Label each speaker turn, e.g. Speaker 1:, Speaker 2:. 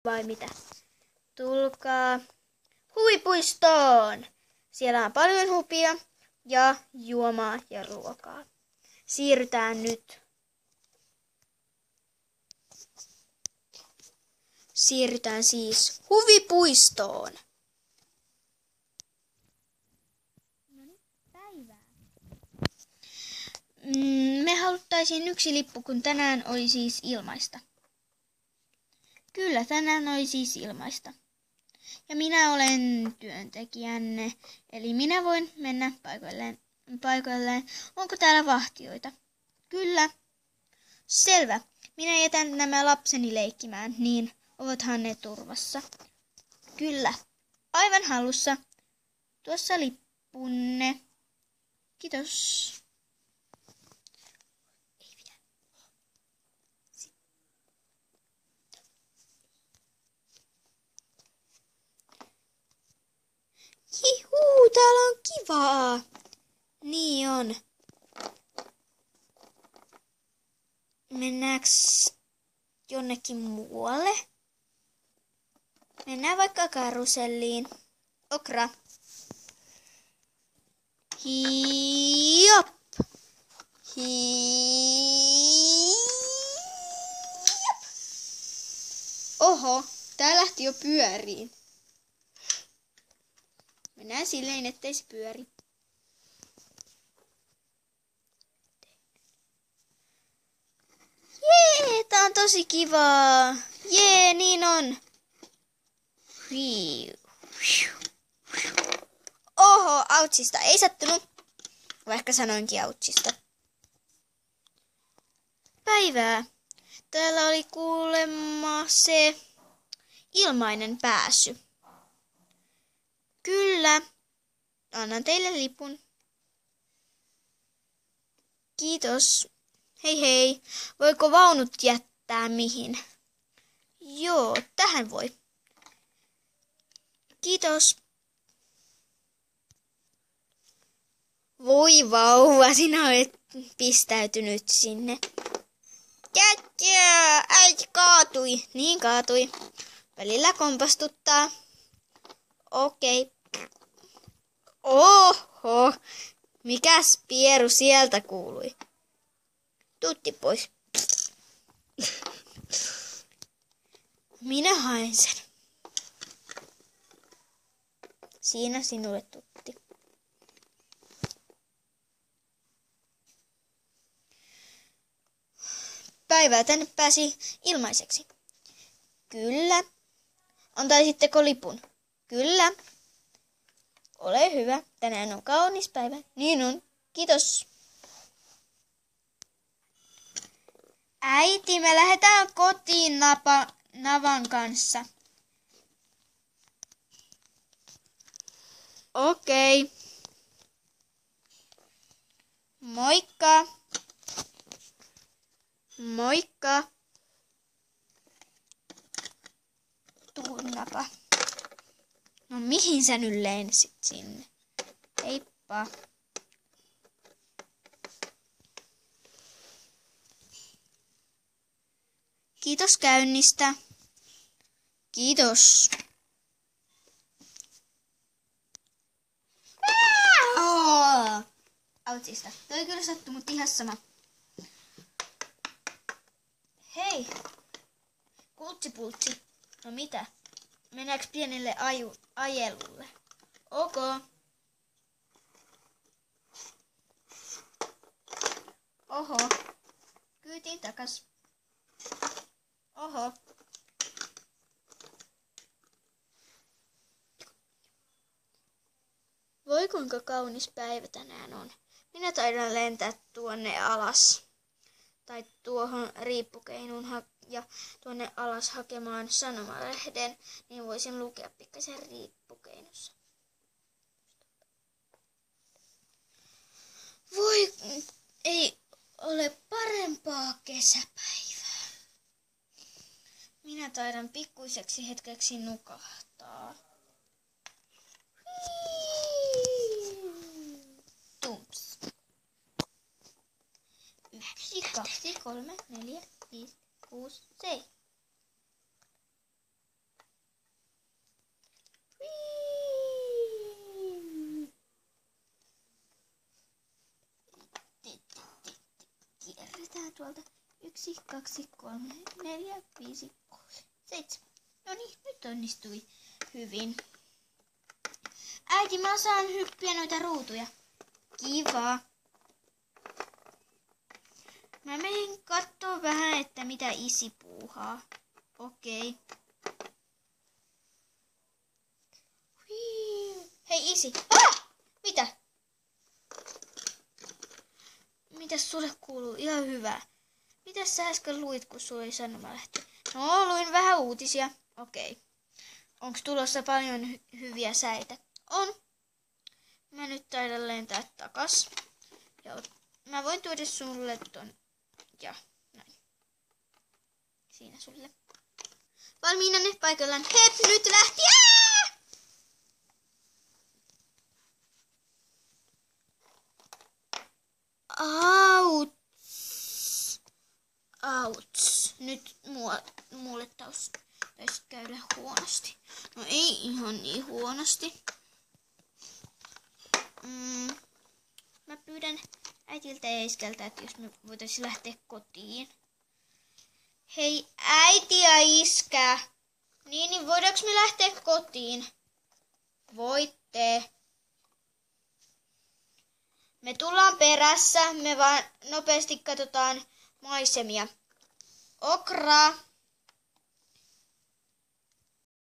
Speaker 1: vai mitä? Tulkaa huvipuistoon! Siellä on paljon hupia ja juomaa ja ruokaa. Siirrytään nyt. Siirrytään siis huvipuistoon. Me haluttaisiin 1 lippu, kun tänään oli siis ilmaista. Kyllä, tänään oli siis ilmaista. Ja minä olen työntekijänne, eli minä voin mennä paikoilleen. Onko täällä vahtioita? Kyllä. Selvä. Minä jätän nämä lapseni leikkimään, niin ovathan ne turvassa. Kyllä. Aivan hallussa. Tuossa lippunne. Kiitos. Jihuu, täällä on kivaa. Niin on. Mennäänkö jonnekin muualle? Mennään vaikka karuselliin. Okra. Hiop. Hiop. Oho, tää lähti jo pyöriin. Mennään silleen, ettei se pyöri. Jee, tää on tosi kivaa. Jee, niin on. Oho, autsista. Ei sattunut. Vaikka sanoinkin autsista. Päivää. Täällä oli kuulemma se ilmainen pääsy. Kyllä. Annan teille lipun. Kiitos. Hei hei. Voiko vaunut jättää mihin? Joo, tähän voi. Kiitos. Voi vauva, sinä olet pistäytynyt sinne. Kätkää, äiti kaatui. Niin kaatui. Välillä kompastuttaa. Okei. Oho, mikäs pieru sieltä kuului? Tutti pois. Minä haen sen. Siinä sinulle tutti. Päivää tänne pääsi ilmaiseksi. Kyllä. Antaisitteko lipun? Kyllä. Ole hyvä. Tänään on kaunis päivä. Niin on. Kiitos. Äiti, me lähdetään kotiin Navan kanssa. Okei. Moikka. Moikka. Tuu, Napa. No mihin sä nyt lensit sinne? Heippa. Kiitos käynnistä. Kiitos. Autsista. Toi kyllä sattui mut ihan sama. Hei. Kultsipultsi. No mitä? Mennäänkö pienelle ajelulle? Ok. Oho. Kyytiin takas. Oho. Voi kuinka kaunis päivä tänään on. Minä taidan lentää tuonne alas. Tai tuohon riippukeinuun ja tuonne alas hakemaan sanomalehden, niin voisin lukea pikkasen riippukeinussa. Voi, ei ole parempaa kesäpäivää. Minä taidan pikkuiseksi hetkeksi nukahtaa. Tumps. 1, 2, 3, 4, 5, 6, 7. tuolta. 1, 2, 3, 4, 5, 6, 7. No niin, nyt onnistui hyvin. Äiti, mä saan hyppiä noita ruutuja. Kiva. Mä menen kattoo vähän, että mitä isi puuhaa. Okei. Hei isi. Ah! Mitä? Mitäs sulle kuuluu? Ihan hyvä. Mitäs sä äsken luit, kun sulla oli sanomalehti? No, luin vähän uutisia. Okei. Onks tulossa paljon hyviä säitä? On. Mä nyt taidan lentää takas. Ja mä voin tuoda sulle ton. Ja näin. Siinä sulle. Valmiina ne paikallaan. Hep, nyt lähti! Auts. Nyt mulle taas taisi käydä huonosti. No ei ihan niin huonosti. Mä pyydän äitiltä ja iskältä, että jos me voitaisiin lähteä kotiin. Hei äiti ja iskä. Niin voidaanko me lähteä kotiin? Voitte. Me tullaan perässä. Me vaan nopeasti katsotaan maisemia. Okra.